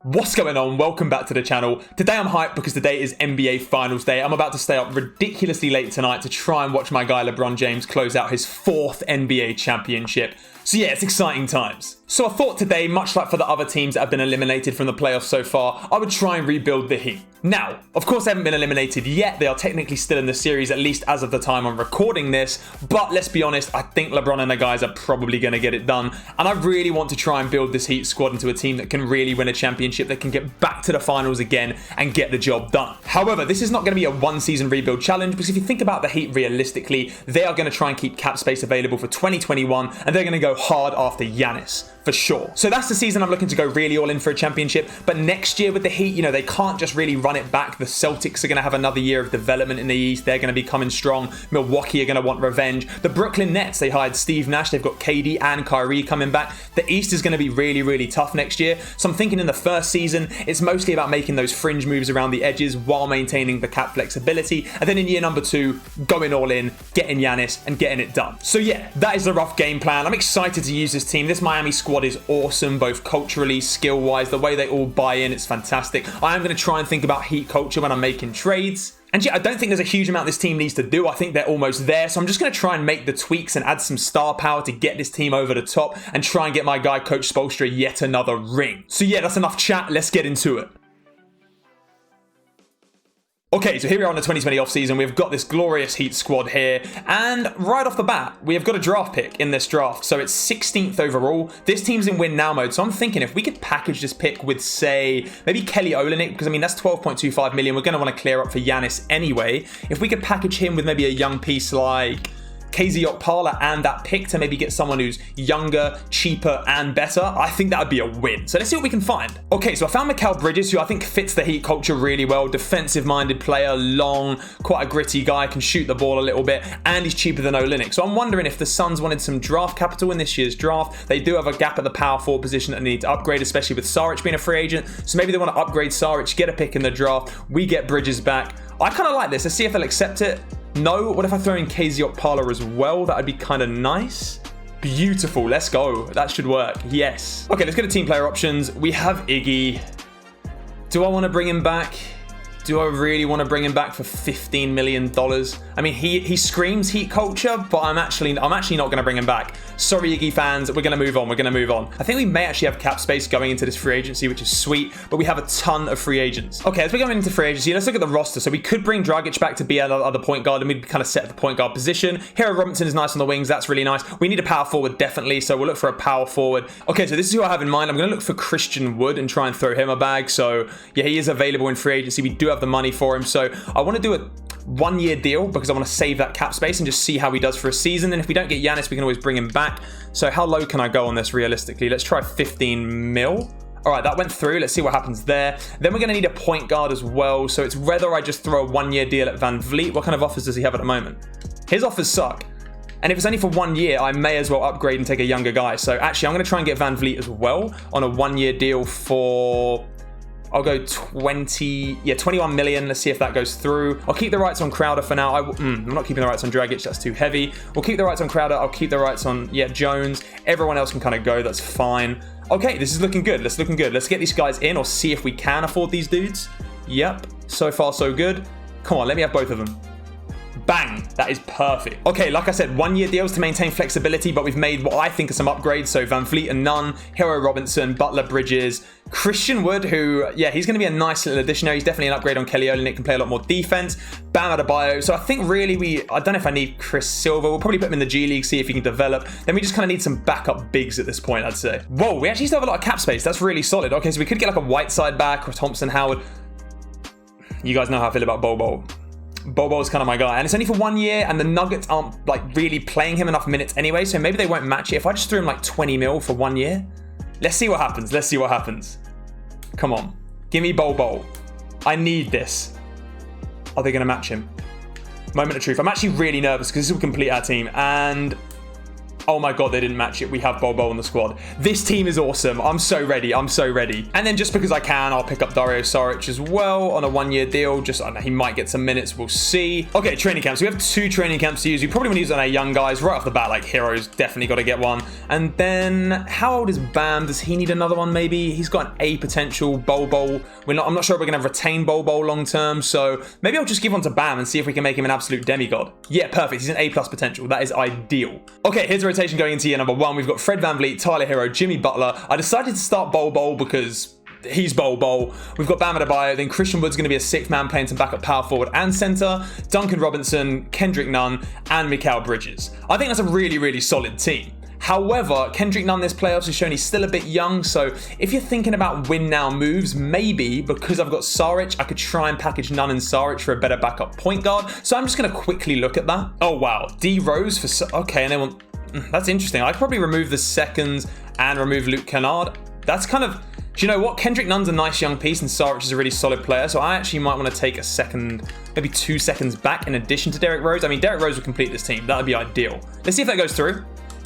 What's going on? Welcome back to the channel. Today I'm hyped because today is NBA Finals Day. I'm about to stay up ridiculously late tonight to try and watch my guy LeBron James close out his 4th NBA championship. So yeah, it's exciting times. So I thought today, much like for the other teams that have been eliminated from the playoffs so far, I would try and rebuild the Heat. Now, of course they haven't been eliminated yet. They are technically still in the series, at least as of the time I'm recording this. But let's be honest, I think LeBron and the guys are probably going to get it done. And I really want to try and build this Heat squad into a team that can really win a championship, that can get back to the finals again and get the job done. However, this is not going to be a one-season rebuild challenge, because if you think about the Heat realistically, they are going to try and keep cap space available for 2021, and they're going to go hard after Giannis. For sure. So that's the season I'm looking to go really all in for a championship. But next year with the Heat, they can't just really run it back. The Celtics are going to have another year of development in the East. They're going to be coming strong. Milwaukee are going to want revenge. The Brooklyn Nets, they hired Steve Nash. They've got KD and Kyrie coming back. The East is going to be really, really tough next year. So I'm thinking in the first season, it's mostly about making those fringe moves around the edges while maintaining the cap flexibility. And then in year number 2, going all in, getting Giannis and getting it done. So yeah, that is the rough game plan. I'm excited to use this team. This Miami squad is awesome, both culturally, skill-wise. The way they all buy in, it's fantastic. I am going to try and think about Heat culture when I'm making trades. And yeah, I don't think there's a huge amount this team needs to do. I think they're almost there. So I'm just going to try and make the tweaks and add some star power to get this team over the top and try and get my guy, Coach Spoelstra, yet another ring. So yeah, that's enough chat. Let's get into it. Okay, so here we are in the 2020 offseason. We've got this glorious Heat squad here. And right off the bat, we have got a draft pick in this draft. So it's 16th overall. This team's in win now mode. So I'm thinking if we could package this pick with, say, maybe Kelly Olynyk, because I mean, that's 12.25 million. We're going to want to clear up for Giannis anyway. If we could package him with maybe a young piece like KZ Okpala and that pick to maybe get someone who's younger, cheaper, and better, I think that would be a win. So let's see what we can find. Okay, so I found Mikal Bridges, who I think fits the Heat culture really well. Defensive-minded player, long, quite a gritty guy, can shoot the ball a little bit, and he's cheaper than Olynyk. So I'm wondering if the Suns wanted some draft capital in this year's draft. They do have a gap at the power forward position that they need to upgrade, especially with Saric being a free agent. So maybe they want to upgrade Saric, get a pick in the draft. We get Bridges back. I kind of like this. Let's see if they'll accept it. No, what if I throw in KZ Okpala as well? That would be kind of nice. Beautiful, let's go. That should work, yes. Okay, let's go to team player options. We have Iggy. Do I want to bring him back? Do I really want to bring him back for $15 million? I mean, he screams Heat culture, but I'm actually not going to bring him back. Sorry, Iggy fans, we're going to move on. We're going to move on. I think we may actually have cap space going into this free agency, which is sweet, but we have a ton of free agents. Okay, as we're going into free agency, let's look at the roster. So we could bring Dragic back to be another point guard, and we'd kind of set the point guard position. Hero Robinson is nice on the wings. That's really nice. We need a power forward, definitely, so we'll look for a power forward. Okay, so this is who I have in mind. I'm going to look for Christian Wood and try and throw him a bag. So yeah, he is available in free agency. We do have the money for him. So I want to do a 1-year deal because I want to save that cap space and just see how he does for a season. And if we don't get Giannis, we can always bring him back. So how low can I go on this realistically? Let's try 15 mil. All right, that went through. Let's see what happens there. Then we're going to need a point guard as well. So it's whether I just throw a 1-year deal at Van Vliet. What kind of offers does he have at the moment? His offers suck. And if it's only for 1 year, I may as well upgrade and take a younger guy. So actually, I'm going to try and get Van Vliet as well on a 1-year deal for... I'll go 21 million. Let's see if that goes through. I'll keep the rights on Crowder for now. I'm not keeping the rights on Dragic. That's too heavy. We'll keep the rights on Crowder. I'll keep the rights on, Jones. Everyone else can kind of go. That's fine. Okay, this is looking good. Let's get these guys in or see if we can afford these dudes. Yep. So far, so good. Come on, let me have both of them. Bang, that is perfect. Okay, like I said, 1-year deals to maintain flexibility, but we've made what I think are some upgrades. So Van Vliet and none, Hero Robinson, Butler Bridges, Christian Wood, who, he's going to be a nice little addition. He's definitely an upgrade on Kelly Olynyk, can play a lot more defense. Bam Adebayo. So I think really I don't know if I need Chris Silver. We'll probably put him in the G League, see if he can develop. Then we just kind of need some backup bigs at this point, I'd say. Whoa, we actually still have a lot of cap space. That's really solid. Okay, so we could get like a Whiteside back or Thompson Howard. You guys know how I feel about Bobo. Bobo's kind of my guy, and it's only for 1 year, and the Nuggets aren't like really playing him enough minutes anyway, so maybe they won't match it. If I just threw him like 20 mil for 1 year, let's see what happens. Come on, give me Bobo. I need this. Are they going to match him? Moment of truth. I'm actually really nervous because this will complete our team, and Oh my god, they didn't match it. We have Bobo on the squad. This team is awesome. I'm so ready. I'm so ready. And then just because I can, I'll pick up Dario Saric as well on a 1-year deal. Just, I don't know, he might get some minutes. We'll see. Okay, training camps. We have 2 training camps to use. We probably want to use on our young guys right off the bat. Like, Hero's definitely got to get one. And then, how old is Bam? Does he need another one maybe? He's got an A potential. Bobo. I'm not sure if we're going to retain Bobo long term. So maybe I'll just give one to Bam and see if we can make him an absolute demigod. Yeah, perfect. He's an A+ potential. That is ideal. Okay, here's a rotation going into year number 1. We've got Fred VanVleet, Tyler Hero, Jimmy Butler. I decided to start Bobo because he's Bobo. We've got Bam Adebayo. Then Christian Wood's going to be a 6th man playing some backup power forward and center. Duncan Robinson, Kendrick Nunn, and Mikal Bridges. I think that's a really, really solid team. However, Kendrick Nunn this playoffs has shown he's still a bit young, so if you're thinking about win now moves, maybe because I've got Saric, I could try and package Nunn and Saric for a better backup point guard. So I'm just going to quickly look at that. Oh wow, D Rose for okay, and they want that's interesting. I'd probably remove the seconds and remove Luke Kennard. That's kind of, do you know what? Kendrick Nunn's a nice young piece and Saric is a really solid player, so I actually might want to take a second, maybe 2 seconds back in addition to Derrick Rose. I mean, Derrick Rose would complete this team. That would be ideal. Let's see if that goes through.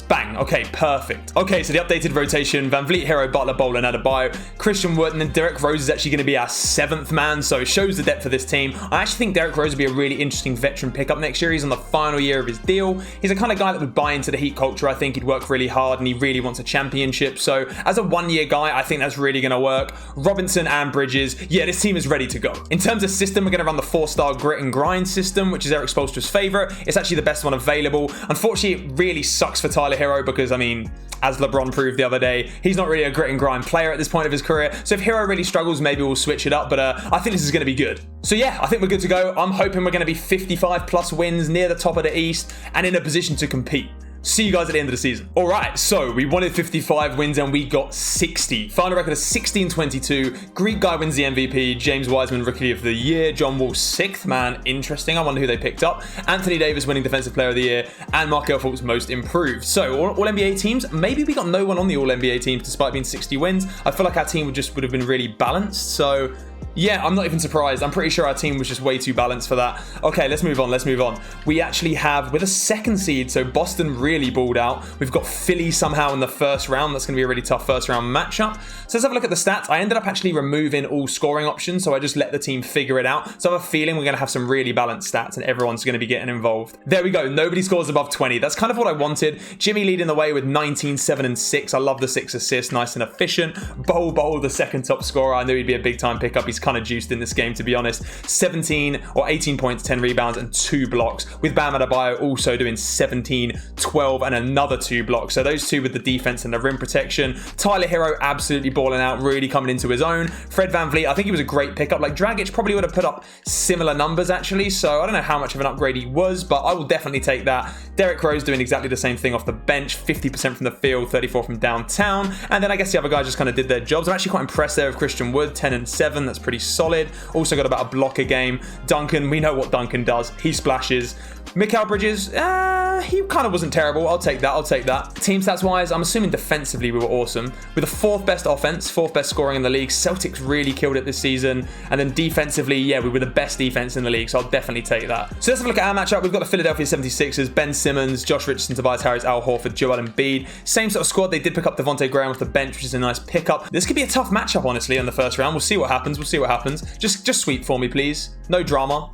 Bang. Okay, perfect. Okay, so the updated rotation, VanVleet, Hero, Butler, Bol, and Adebayo, Christian Wood, and then Derrick Rose is actually going to be our 7th man, so it shows the depth of this team. I actually think Derrick Rose would be a really interesting veteran pickup next year. He's on the final year of his deal. He's the kind of guy that would buy into the Heat culture. I think he'd work really hard, and he really wants a championship. So as a 1-year guy, I think that's really going to work. Robinson and Bridges, yeah, this team is ready to go. In terms of system, we're going to run the 4-star grit and grind system, which is Eric Spoelstra's favorite. It's actually the best one available. Unfortunately, it really sucks for Tyler Hero because, I mean, as LeBron proved the other day, he's not really a grit and grind player at this point of his career. So if Hero really struggles, maybe we'll switch it up. But I think this is going to be good. So yeah, I think we're good to go. I'm hoping we're going to be 55+ wins, near the top of the East, and in a position to compete. See you guys at the end of the season. All right, so we wanted 55 wins and we got 60. Final record of 16-22. Greek guy wins the MVP. James Wiseman, Rookie of the Year. John Wall, 6th man. Interesting. I wonder who they picked up. Anthony Davis winning Defensive Player of the Year. And Markelle Fultz most improved. So all NBA teams. Maybe we got no one on the All NBA teams despite being 60 wins. I feel like our team would have been really balanced. So yeah, I'm not even surprised. I'm pretty sure our team was just way too balanced for that. Okay, let's move on. We actually have, with a 2nd seed, so Boston really balled out. We've got Philly somehow in the 1st round. That's going to be a really tough 1st round matchup. So let's have a look at the stats. I ended up actually removing all scoring options, so I just let the team figure it out. So I have a feeling we're going to have some really balanced stats and everyone's going to be getting involved. There we go. Nobody scores above 20. That's kind of what I wanted. Jimmy leading the way with 19, 7, and 6. I love the 6 assists. Nice and efficient. Bol, the 2nd top scorer. I knew he'd be a big time pickup. He's kind of juiced in this game, to be honest. 17 or 18 points, 10 rebounds, and 2 blocks, with Bam Adebayo also doing 17, 12, and another 2 blocks. So those 2 with the defense and the rim protection. Tyler Hero absolutely balling out, really coming into his own. Fred VanVleet, I think he was a great pickup. Like, Dragic probably would have put up similar numbers, actually, so I don't know how much of an upgrade he was, but I will definitely take that. Derrick Rose doing exactly the same thing off the bench, 50% from the field, 34 from downtown, and then I guess the other guys just kind of did their jobs. I'm actually quite impressed there with Christian Wood, 10 and 7, that's pretty solid. Also got about a block a game. Duncan, we know what Duncan does. He splashes. Mikal Bridges, he kind of wasn't terrible. I'll take that. Team stats wise, I'm assuming defensively we were awesome. With the 4th best offense, 4th best scoring in the league. Celtics really killed it this season. And then defensively, yeah, we were the best defense in the league, so I'll definitely take that. So let's have a look at our matchup. We've got the Philadelphia 76ers, Ben Simmons, Josh Richardson, Tobias Harris, Al Horford, Joel Embiid. Same sort of squad. They did pick up Devontae Graham off the bench, which is a nice pickup. This could be a tough matchup, honestly, in the 1st round. We'll see what happens. Just sweep for me, please. No drama.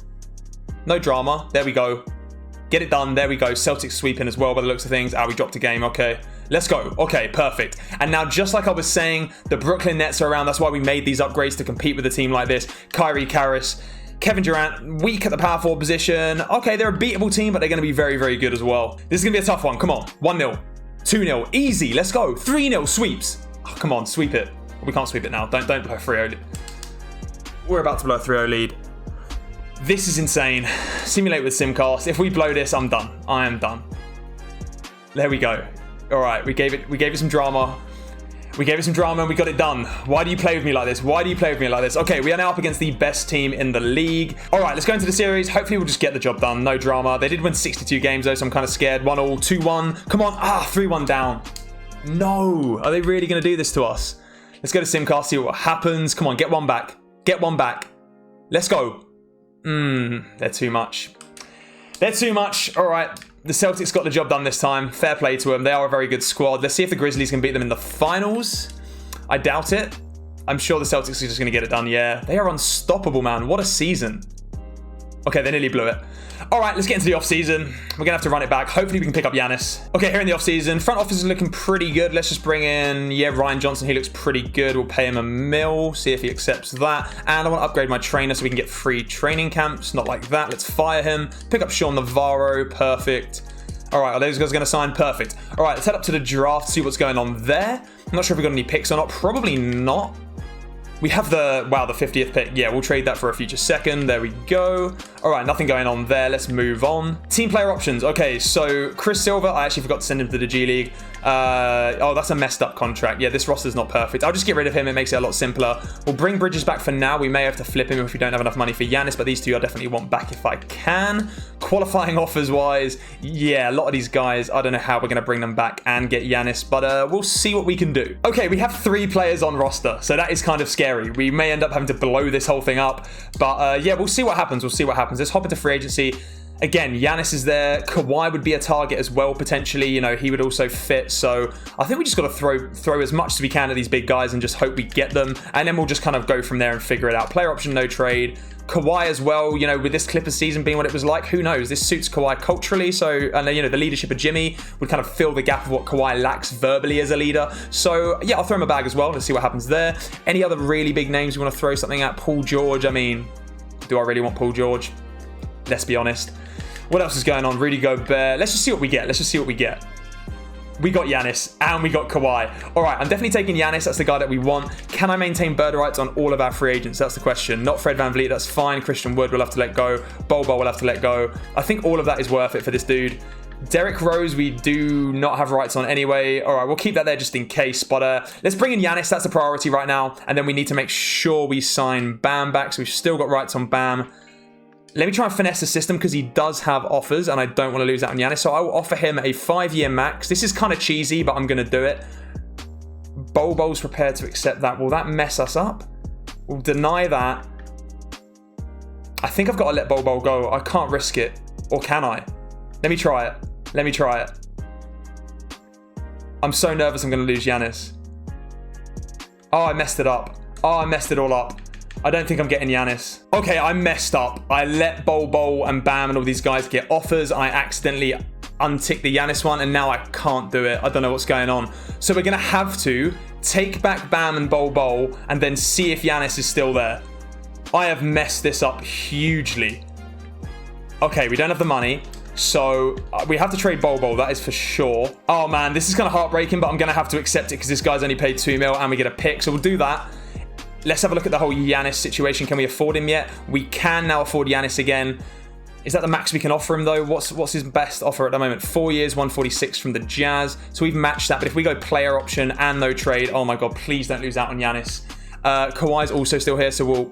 There we go. Get it done. There we go. Celtics sweeping as well by the looks of things. We dropped a game. Okay. Let's go. Okay, perfect. And now, just like I was saying, the Brooklyn Nets are around. That's why we made these upgrades to compete with a team like this. Kyrie, Karras, Kevin Durant, weak at the power forward position. Okay, they're a beatable team, but they're going to be very, very good as well. This is going to be a tough one. Come on. 1-0. 2-0. Easy. Let's go. 3-0. Sweeps. Oh, come on. Sweep it. We can't sweep it now. Don't blow a 3-0 lead. We're about to blow a 3-0 lead. This is insane. Simulate with Simcast. If we blow this, I'm done. I am done. There we go. All right, we gave it some drama. We gave it some drama and we got it done. Why do you play with me like this? Okay, we are now up against the best team in the league. All right, let's go into the series. Hopefully we'll just get the job done. No drama. They did win 62 games though, so I'm kind of scared. 1-1, 2-1. Come on. 3-1 down. No. Are they really going to do this to us? Let's go to Simcast, see what happens. Come on, get one back. Let's go. They're too much. All right. The Celtics got the job done this time. Fair play to them. They are a very good squad. Let's see if the Grizzlies can beat them in the finals. I doubt it. I'm sure the Celtics are just going to get it done. Yeah, they are unstoppable, man. What a season. Okay, they nearly blew it. All right, let's get into the offseason. We're going to have to run it back. Hopefully we can pick up Giannis. Okay, here in the offseason, front office is looking pretty good. Let's just bring in, Ryan Johnson. He looks pretty good. We'll pay him $1 million, see if he accepts that. And I want to upgrade my trainer so we can get free training camps. Not like that. Let's fire him. Pick up Sean Navarro. Perfect. All right, are those guys going to sign? Perfect. All right, let's head up to the draft, see what's going on there. I'm not sure if we've got any picks or not. Probably not. We have the 50th pick. Yeah, we'll trade that for a future second. There we go. All right, nothing going on there. Let's move on. Team player options. Okay, so Chris Silver, I actually forgot to send him to the G League. Oh, that's a messed up contract. Yeah, this roster's not perfect. I'll just get rid of him. It makes it a lot simpler. We'll bring Bridges back for now. We may have to flip him if we don't have enough money for Giannis, but these two I definitely want back if I can. Qualifying offers wise, yeah, a lot of these guys, I don't know how we're going to bring them back and get Giannis, but we'll see what we can do. Okay, we have 3 players on roster, so that is kind of scary. We may end up having to blow this whole thing up, but yeah, we'll see what happens. We'll see what happens. Let's hop into free agency. Again, Giannis is there. Kawhi would be a target as well, potentially. You know, he would also fit. So I think we just got to throw as much as we can at these big guys and just hope we get them. And then we'll just kind of go from there and figure it out. Player option, no trade. Kawhi as well, you know, with this Clippers season being what it was like, who knows? This suits Kawhi culturally. So, and you know, the leadership of Jimmy would kind of fill the gap of what Kawhi lacks verbally as a leader. So, yeah, I'll throw him a bag as well. Let's see what happens there. Any other really big names you want to throw something at? Paul George. I mean, do I really want Paul George? Let's be honest. What else is going on? Rudy Gobert. Let's just see what we get. Let's just see what we get. We got Giannis and we got Kawhi. All right, I'm definitely taking Giannis. That's the guy that we want. Can I maintain bird rights on all of our free agents? That's the question. Not Fred VanVleet. That's fine. Christian Wood will have to let go. Bol will have to let go. I think all of that is worth it for this dude. Derrick Rose, we do not have rights on anyway. All right, we'll keep that there just in case. But let's bring in Giannis. That's the priority right now. And then we need to make sure we sign Bam back. So we've still got rights on Bam. Let me try and finesse the system because he does have offers and I don't want to lose out on Giannis. So I will offer him a 5-year max. This is kind of cheesy, but I'm going to do it. Bol's prepared to accept that. Will that mess us up? We'll deny that. I think I've got to let Bol go. I can't risk it. Or can I? Let me try it. Let me try it. I'm so nervous I'm going to lose Giannis. Oh, I messed it up. Oh, I messed it all up. I don't think I'm getting Giannis. Okay, I messed up. I let Bol and Bam and all these guys get offers. I accidentally unticked the Giannis one, and now I can't do it. I don't know what's going on. So we're going to have to take back Bam and Bol and then see if Giannis is still there. I have messed this up hugely. Okay, we don't have the money. So we have to trade Bol, that is for sure. Oh man, this is kind of heartbreaking, but I'm going to have to accept it because this guy's only paid $2 million and we get a pick. So we'll do that. Let's have a look at the whole Giannis situation. Can we afford him yet? We can now afford Giannis again. Is that the max we can offer him though? What's his best offer at the moment? 4 years, 146 from the Jazz. So we've matched that. But if we go player option and no trade, oh my God, please don't lose out on Giannis. Kawhi's also still here, so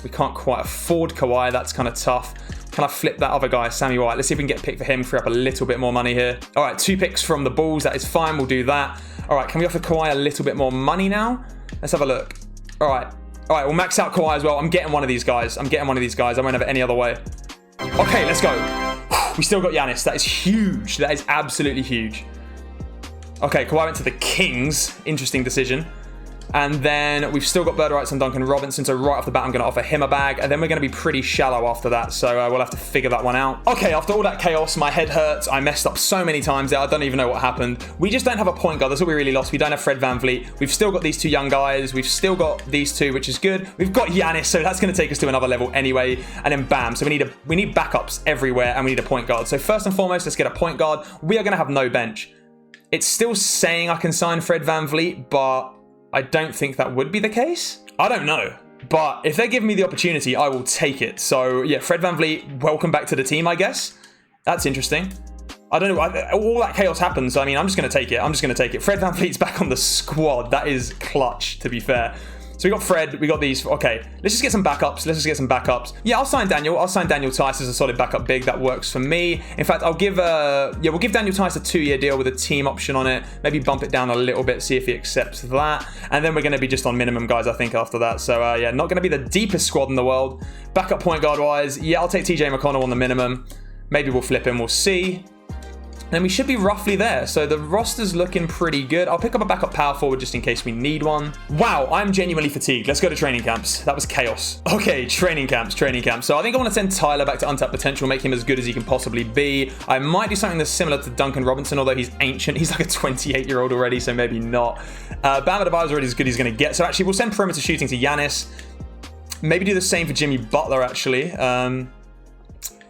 we can't quite afford Kawhi. That's kind of tough. Can I flip that other guy, Sammy White? Let's see if we can get a pick for him, free up a little bit more money here. All right, 2 picks from the Bulls. That is fine. We'll do that. All right, can we offer Kawhi a little bit more money now? Let's have a look. All right, we'll max out Kawhi as well. I'm getting one of these guys. I won't have it any other way. Okay, let's go. We still got Giannis. That is huge. That is absolutely huge. Okay, Kawhi went to the Kings. Interesting decision. And then we've still got bird rights on Duncan Robinson. So right off the bat, I'm going to offer him a bag. And then we're going to be pretty shallow after that. So we'll have to figure that one out. Okay, after all that chaos, my head hurts. I messed up so many times there. I don't even know what happened. We just don't have a point guard. That's what we really lost. We don't have Fred VanVleet. We've still got these 2 young guys. We've still got these 2, which is good. We've got Giannis. So that's going to take us to another level anyway. And then bam. So we need backups everywhere. And we need a point guard. So first and foremost, let's get a point guard. We are going to have no bench. It's still saying I can sign Fred VanVleet, but I don't think that would be the case. I don't know. But if they give me the opportunity, I will take it. So yeah, Fred VanVleet, welcome back to the team, I guess. That's interesting. I don't know. All that chaos happens. So, I mean, I'm just going to take it. Fred VanVleet's back on the squad. That is clutch, to be fair. So we got Fred, we got these. Okay, let's just get some backups. Yeah, I'll sign Daniel Tice as a solid backup big. That works for me. In fact, we'll give Daniel Tice a 2-year deal with a team option on it. Maybe bump it down a little bit, see if he accepts that. And then we're going to be just on minimum guys, I think, after that. So yeah, not going to be the deepest squad in the world. Backup point guard wise, yeah, I'll take TJ McConnell on the minimum. Maybe we'll flip him, we'll see. then we should be roughly there. So the roster's looking pretty good. I'll pick up a backup power forward just in case we need one. Wow, I'm genuinely fatigued. Let's go to training camps. That was chaos. Okay, training camps. So I think I want to send Tyler back to untapped potential, make him as good as he can possibly be. I might do something that's similar to Duncan Robinson, although he's ancient. He's like a 28-year-old already, so maybe not. Bam Adebayo's already as good as he's going to get. So actually, we'll send perimeter shooting to Giannis. Maybe do the same for Jimmy Butler, actually.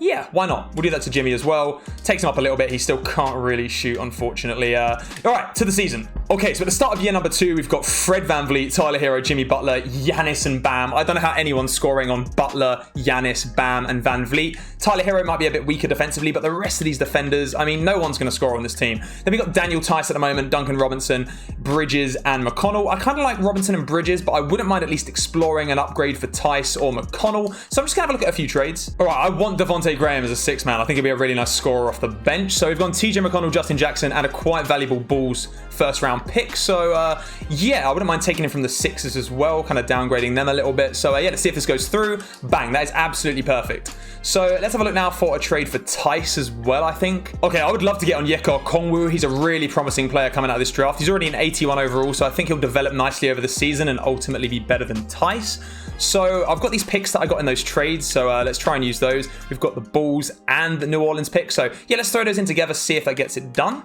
Yeah, why not? We'll do that to Jimmy as well. Takes him up a little bit. He still can't really shoot, unfortunately. All right, to the season. Okay, so at the start of year number 2, we've got Fred VanVleet, Tyler Hero, Jimmy Butler, Giannis, and Bam. I don't know how anyone's scoring on Butler, Giannis, Bam, and VanVleet. Tyler Hero might be a bit weaker defensively, but the rest of these defenders, I mean, no one's going to score on this team. Then we've got Daniel Tice at the moment, Duncan Robinson, Bridges, and McConnell. I kind of like Robinson and Bridges, but I wouldn't mind at least exploring an upgrade for Tice or McConnell. So I'm just going to have a look at a few trades. All right, I want Devontae Graham as a 6-man. I think he'll be a really nice scorer off the bench. So we've gone TJ McConnell, Justin Jackson, and a quite valuable Bulls first-round pick. So yeah, I wouldn't mind taking him from the Sixers as well, kind of downgrading them a little bit. So yeah, let's see if this goes through. Bang, that is absolutely perfect. So let's have a look now for a trade for Tice as well, I think. Okay, I would love to get on Onyeka Okongwu. He's a really promising player coming out of this draft. He's already an 81 overall, so I think he'll develop nicely over the season and ultimately be better than Tice. So I've got these picks that I got in those trades, so let's try and use those. We've got the Bulls and the New Orleans pick, so yeah, let's throw those in together, see if that gets it done.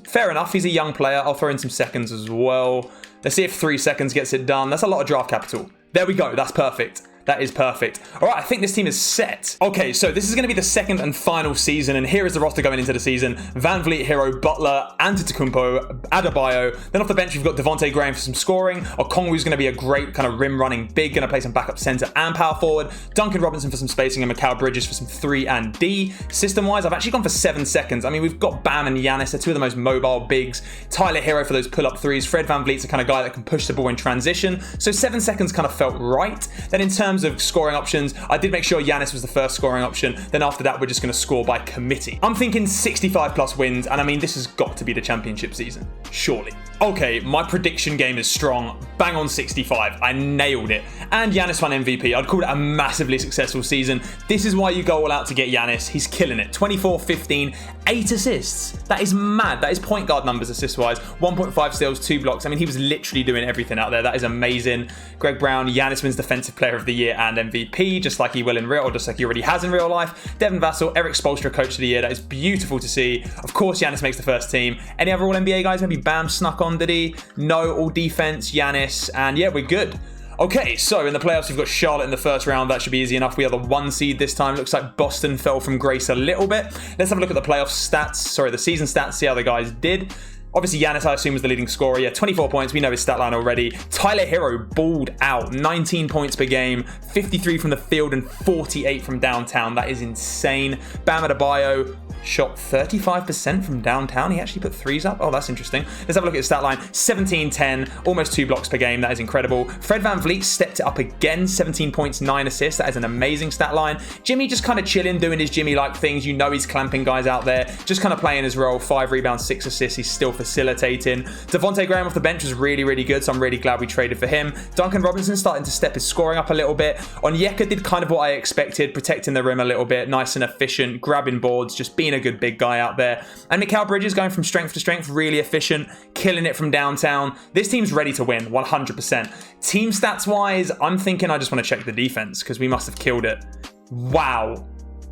Fair enough, he's a young player. I'll throw in some seconds as well. Let's see if 3 seconds gets it done. That's a lot of draft capital. There we go, that's perfect. That is perfect. All right, I think this team is set. Okay, so this is going to be the second and final season, and here is the roster going into the season. VanVleet, Hero, Butler, Antetokounmpo, Adebayo. Then off the bench, we've got Devontae Graham for some scoring. Okongwu's going to be a great kind of rim-running big, going to play some backup center and power forward. Duncan Robinson for some spacing, and Mikal Bridges for some 3 and D. System-wise, I've actually gone for 7 seconds. I mean, we've got Bam and Giannis. They're 2 of the most mobile bigs. Tyler Hero for those pull-up threes. Fred VanVleet's the kind of guy that can push the ball in transition. So 7 seconds kind of felt right. Then in terms of scoring options, I did make sure Giannis was the first scoring option. Then after that, we're just going to score by committee. I'm thinking 65 plus wins, and I mean, this has got to be the championship season, surely. Okay, my prediction game is strong. Bang on 65. I nailed it. And Giannis won MVP. I'd call it a massively successful season. This is why you go all out to get Giannis. He's killing it. 24, 15, 8 assists. That is mad. That is point guard numbers assist-wise. 1.5 steals, 2 blocks. I mean, he was literally doing everything out there. That is amazing. Greg Brown, Giannis wins Defensive Player of the Year and MVP, just like he will in real, or just like he already has in real life. Devin Vassell, Eric Spoelstra, Coach of the Year. That is beautiful to see. Of course, Giannis makes the first team. Any other All-NBA guys? Maybe Bam snuck on, did he? No, all defense, Giannis, and yeah, we're good. Okay, so in the playoffs, we've got Charlotte in the first round. That should be easy enough. We are the 1 seed this time. Looks like Boston fell from grace a little bit. Let's have a look at the playoff stats. Sorry, the season stats, see how the guys did. Obviously, Giannis, I assume, was the leading scorer. Yeah, 24 points. We know his stat line already. Tyler Hero balled out. 19 points per game. 53 from the field and 48 from downtown. That is insane. Bam Adebayo shot 35% from downtown. He actually put 3s up. Oh, that's interesting. Let's have a look at his stat line. 17, 10, almost 2 blocks per game. That is incredible. Fred VanVleet stepped it up again. 17 points, 9 assists. That is an amazing stat line. Jimmy just kind of chilling, doing his Jimmy-like things. You know he's clamping guys out there. Just kind of playing his role. 5 rebounds, 6 assists. He's still facilitating. Devontae Graham off the bench was really, really good, so I'm really glad we traded for him. Duncan Robinson starting to step his scoring up a little bit. Onyeka did kind of what I expected, protecting the rim a little bit. Nice and efficient, grabbing boards, just being a good big guy out there. And Mikal Bridges going from strength to strength, really efficient, killing it from downtown. This team's ready to win, 100%. Team stats wise, I'm thinking I just want to check the defense because we must have killed it.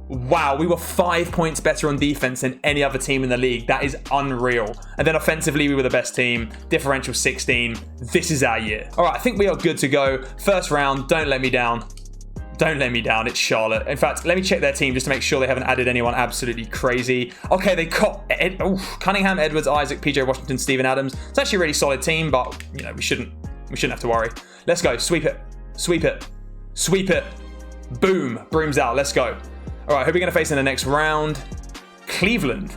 Wow, we were 5 points better on defense than any other team in the league. That is unreal. And then offensively, we were the best team. Differential 16. This is our year. All right, I think we are good to go. First round, don't let me down. Don't let me down. It's Charlotte. In fact, let me check their team just to make sure they haven't added anyone absolutely crazy. Okay, they got Cunningham, Edwards, Isaac, PJ Washington, Steven Adams. It's actually a really solid team, but you know we shouldn't have to worry. Let's go. Sweep it. Sweep it. Sweep it. Boom. Brooms out. Let's go. All right, who are we going to face in the next round? Cleveland.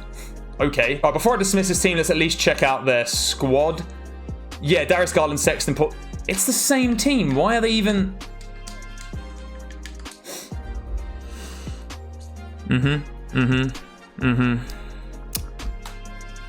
Okay. All right, before I dismiss this team, let's at least check out their squad. Yeah, Darius Garland, Sexton, Paul. It's the same team. Why are they even...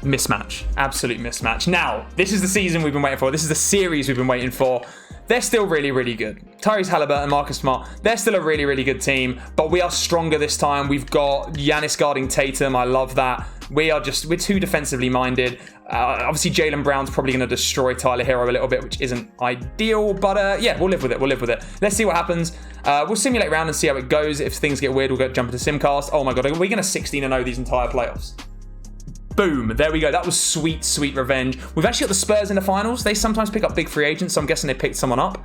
Mismatch. Absolute mismatch. Now, this is the season we've been waiting for. This is the series we've been waiting for. they're still really, really good. Tyrese Halliburton, Marcus Smart, they're still a really, really good team, but we are stronger this time. We've got Giannis guarding Tatum. I love that. We're too defensively minded. Obviously, Jaylen Brown's probably going to destroy Tyler Hero a little bit, which isn't ideal, but yeah, we'll live with it. We'll live with it. Let's see what happens. We'll simulate round and see how it goes. If things get weird, we'll go jump into Simcast. Oh my God, are we going to 16-0 these entire playoffs? Boom. There we go. That was sweet, sweet revenge. We've actually got the Spurs in the finals. They sometimes pick up big free agents, so I'm guessing they picked someone up.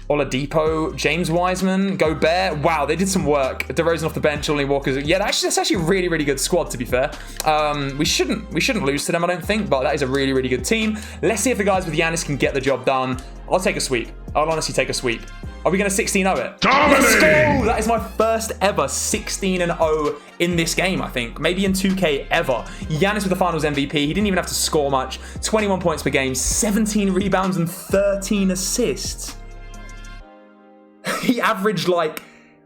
Oladipo, James Wiseman, Gobert. Wow, they did some work. DeRozan off the bench, Lonnie Walker's. Yeah, that's actually a really, really good squad, to be fair. We shouldn't lose to them, I don't think, but that is a really, really good team. Let's see if the guys with Giannis can get the job done. I'll take a sweep. I'll honestly take a sweep. Are we going to 16-0 it? Let's go! That is my first ever 16-0 in this game, I think. Maybe in 2K ever. Giannis with the finals MVP. He didn't even have to score much. 21 points per game, 17 rebounds, and 13 assists. He averaged like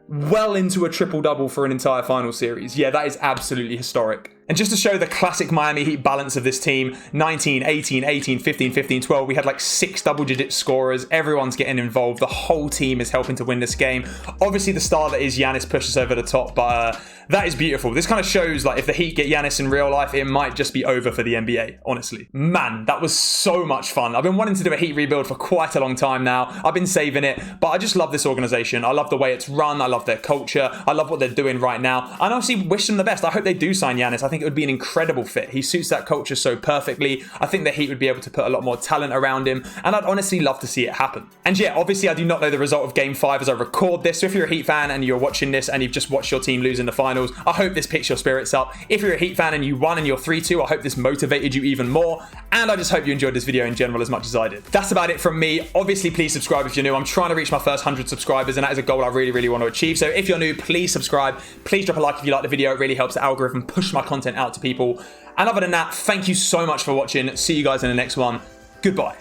well into a triple-double for an entire final series. Yeah, that is absolutely historic. And just to show the classic Miami Heat balance of this team, 19, 18, 18, 15, 15, 12. We had like 6 double-digit scorers. Everyone's getting involved. The whole team is helping to win this game. Obviously, the star that is Giannis pushes over the top, but that is beautiful. This kind of shows like if the Heat get Giannis in real life, it might just be over for the NBA, honestly. Man, that was so much fun. I've been wanting to do a Heat rebuild for quite a long time now. I've been saving it, but I just love this organization. I love the way it's run. I love their culture. I love what they're doing right now. And honestly, wish them the best. I hope they do sign Giannis. I think it would be an incredible fit. He suits that culture so perfectly. I think the Heat would be able to put a lot more talent around him, and I'd honestly love to see it happen. And yeah, obviously I do not know the result of Game 5 as I record this, so if you're a Heat fan and you're watching this and you've just watched your team lose in the finals, I hope this picks your spirits up. If you're a Heat fan and you won and you're 3-2, I hope this motivated you even more, and I just hope you enjoyed this video in general as much as I did. That's about it from me. Obviously, please subscribe if you're new. I'm trying to reach my first 100 subscribers, and that is a goal I really, really want to achieve. So if you're new, please subscribe. Please drop a like if you like the video. It really helps the algorithm push my content out to people. And other than that, thank you so much for watching. See you guys in the next one. Goodbye.